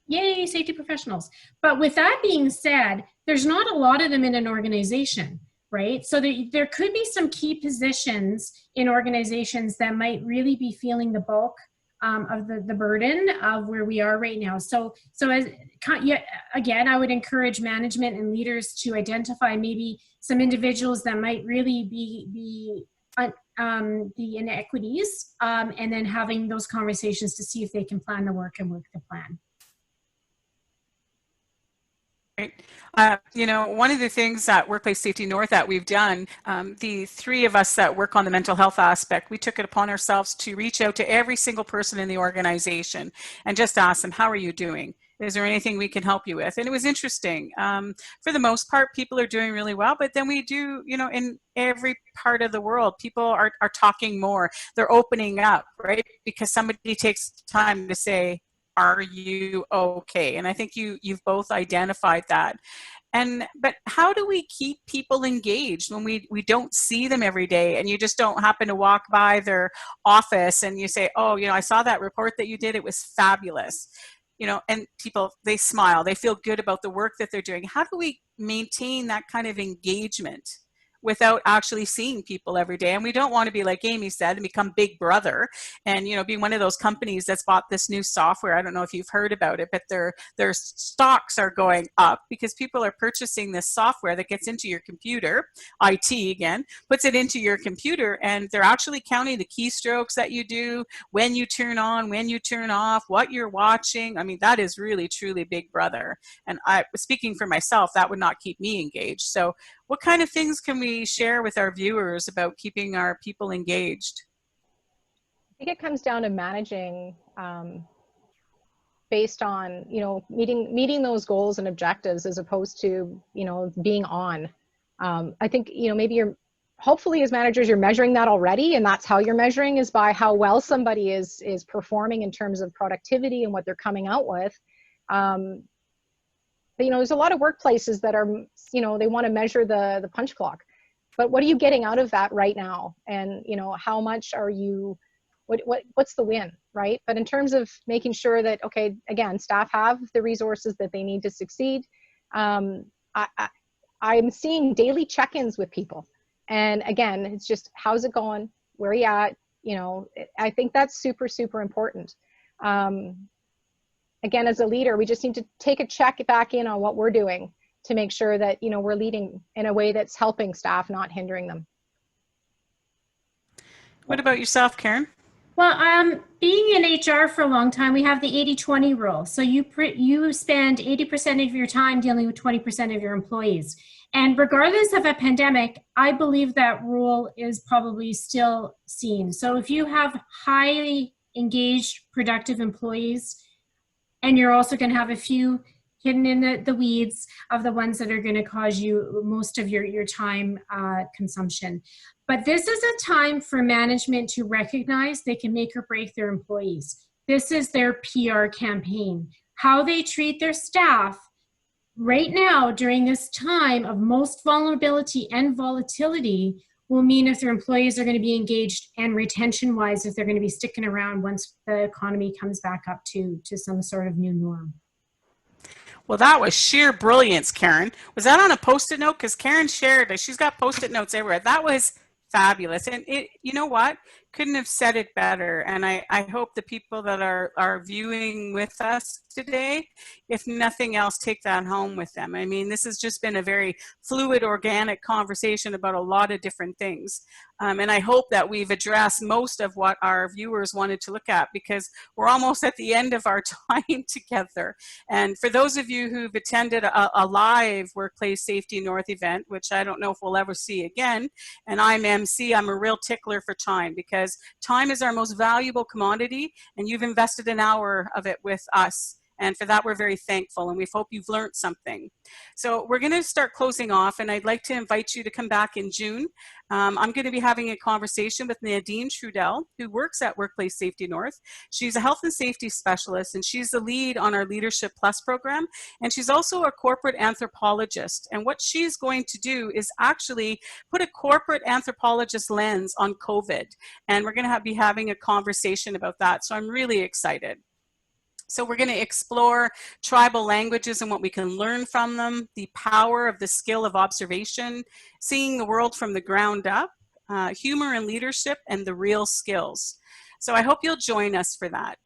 Yay, safety professionals. But with that being said, there's not a lot of them in an organization, right? So there could be some key positions in organizations that might really be feeling the bulk of the burden of where we are right now. So again, I would encourage management and leaders to identify maybe some individuals that might really be the inequities, and then having those conversations to see if they can plan the work and work the plan. Right. You know, one of the things at Workplace Safety North that we've done, the three of us that work on the mental health aspect, we took it upon ourselves to reach out to every single person in the organization and just ask them, how are you doing? Is there anything we can help you with? And it was interesting. For the most part, people are doing really well, but then we do, you know, in every part of the world, people are talking more. They're opening up, right? Because somebody takes time to say, are you okay? And I think you've both identified that. But how do we keep people engaged when we don't see them every day, and you just don't happen to walk by their office and you say, oh, you know, I saw that report that you did, it was fabulous. You know, and people, they smile, they feel good about the work that they're doing. How do we maintain that kind of engagement without actually seeing people every day? And we don't want to be, like Amy said, and become big brother and, you know, be one of those companies that's bought this new software. I don't know if you've heard about it, but their stocks are going up because people are purchasing this software that gets into your computer. IT, again, puts it into your computer, and they're actually counting the keystrokes that you do, when you turn on, when you turn off, what you're watching. I mean, that is really, truly big brother. And speaking for myself, that would not keep me engaged. So what kind of things can we share with our viewers about keeping our people engaged? I think it comes down to managing based on, you know, meeting those goals and objectives as opposed to, you know, being on. I think, you know, maybe hopefully as managers, you're measuring that already, and that's how you're measuring, is by how well somebody is performing in terms of productivity and what they're coming out with. But, you know, there's a lot of workplaces that are, you know, they want to measure the punch clock, but what are you getting out of that right now? And, you know, how much are you, what's the win, right? But in terms of making sure that, okay, again, staff have the resources that they need to succeed. I'm seeing daily check-ins with people. And again, it's just, how's it going? Where are you at? You know, I think that's super, super important. Again, as a leader, we just need to take a check back in on what we're doing to make sure that, you know, we're leading in a way that's helping staff, not hindering them. What about yourself, Karen? Well, being in HR for a long time, we have the 80-20 rule. So you spend 80% of your time dealing with 20% of your employees. And regardless of a pandemic, I believe that rule is probably still seen. So if you have highly engaged, productive employees, and you're also going to have a few hidden in the weeds of the ones that are going to cause you most of your time consumption. But this is a time for management to recognize they can make or break their employees. This is their PR campaign. How they treat their staff right now during this time of most vulnerability and volatility will mean if their employees are going to be engaged, and retention-wise, if they're going to be sticking around once the economy comes back up to some sort of new norm. Well, that was sheer brilliance, Karen. Was that on a Post-it note? Because Karen shared, she's got Post-it notes everywhere. That was fabulous. And you know what? Couldn't have said it better. And I hope the people that are viewing with us today, if nothing else, take that home with them. I mean, this has just been a very fluid, organic conversation about a lot of different things. And I hope that we've addressed most of what our viewers wanted to look at, because we're almost at the end of our time together. And for those of you who've attended a live Workplace Safety North event, which I don't know if we'll ever see again, and I'm MC, I'm a real tickler for time, because time is our most valuable commodity, and you've invested an hour of it with us. And for that, we're very thankful, and we hope you've learned something. So we're going to start closing off, and I'd like to invite you to come back in June. I'm going to be having a conversation with Nadine Trudell, who works at Workplace Safety North. She's a health and safety specialist, and she's the lead on our Leadership Plus program, and she's also a corporate anthropologist. And what she's going to do is actually put a corporate anthropologist lens on COVID, and we're going to be having a conversation about that. So I'm really excited. So we're going to explore tribal languages and what we can learn from them, the power of the skill of observation, seeing the world from the ground up, humor and leadership, and the real skills. So I hope you'll join us for that.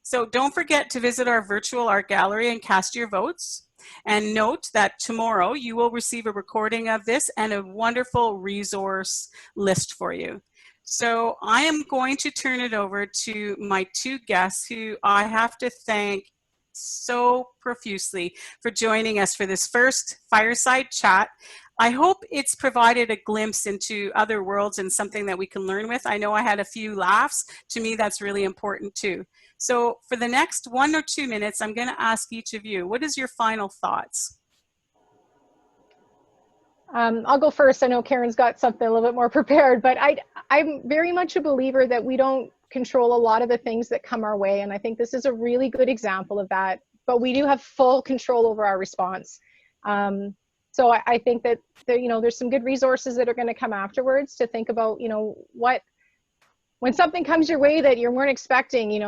So don't forget to visit our virtual art gallery and cast your votes. And note that tomorrow you will receive a recording of this and a wonderful resource list for you. So I am going to turn it over to my two guests, who I have to thank so profusely for joining us for this first fireside chat. I hope it's provided a glimpse into other worlds and something that we can learn with. I know I had a few laughs. To me, that's really important too. So for the next 1 or 2 minutes, I'm going to ask each of you, what is your final thoughts? I'll go first. I know Karen's got something a little bit more prepared, but I'm very much a believer that we don't control a lot of the things that come our way. And I think this is a really good example of that, but we do have full control over our response. So I think that there's some good resources that are going to come afterwards to think about, when something comes your way that you weren't expecting,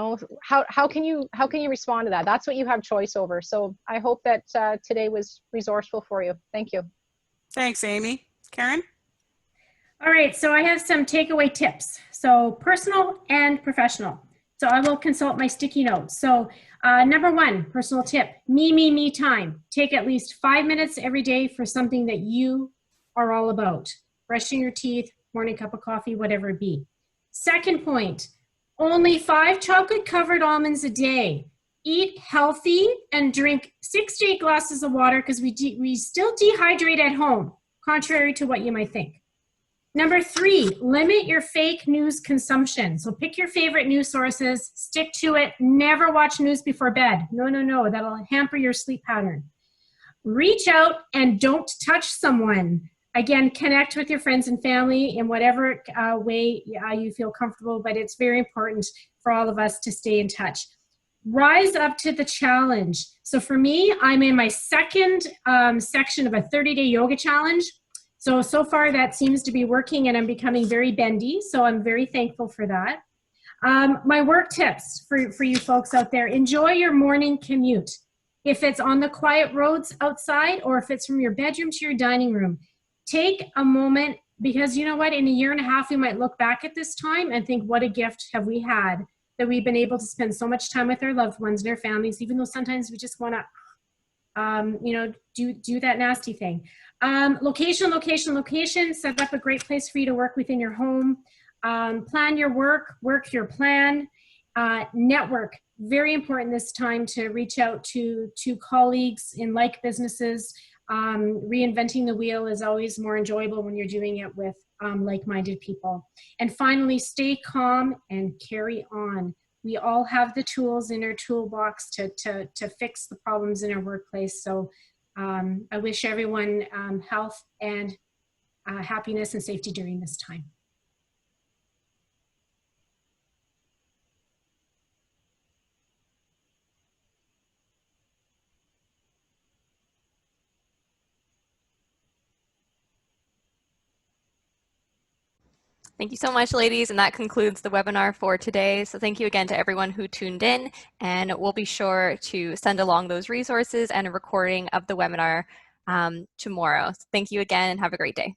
how can you respond to that? That's what you have choice over. So I hope that today was resourceful for you. Thank you. Thanks, Amy. Karen? All right, so I have some takeaway tips. So personal and professional. So I will consult my sticky notes. So number 1, personal tip, me time. Take at least 5 minutes every day for something that you are all about. Brushing your teeth, morning cup of coffee, whatever it be. Second point, only 5 chocolate-covered almonds a day. Eat healthy and drink 6 to 8 glasses of water, because we still dehydrate at home, contrary to what you might think. Number 3, limit your fake news consumption. So pick your favorite news sources, stick to it, never watch news before bed. No, that'll hamper your sleep pattern. Reach out and don't touch someone. Again, connect with your friends and family in whatever way you feel comfortable, but it's very important for all of us to stay in touch. Rise up to the challenge. So for me, I'm in my second section of a 30-day yoga challenge. So far that seems to be working, and I'm becoming very bendy. So I'm very thankful for that. My work tips for you folks out there: enjoy your morning commute. If it's on the quiet roads outside, or if it's from your bedroom to your dining room, take a moment, because you know what, in a year and a half, we might look back at this time and think, what a gift have we had, that we've been able to spend so much time with our loved ones and our families, even though sometimes we just want to, do that nasty thing. Location. Set up a great place for you to work within your home. Plan your work your plan. Network. Very important this time to reach out to colleagues in like businesses. Reinventing the wheel is always more enjoyable when you're doing it with like-minded people. And finally, stay calm and carry on. We all have the tools in our toolbox to fix the problems in our workplace. So I wish everyone health and happiness and safety during this time. Thank you so much, ladies. And that concludes the webinar for today. So thank you again to everyone who tuned in, and we'll be sure to send along those resources and a recording of the webinar tomorrow. So thank you again and have a great day.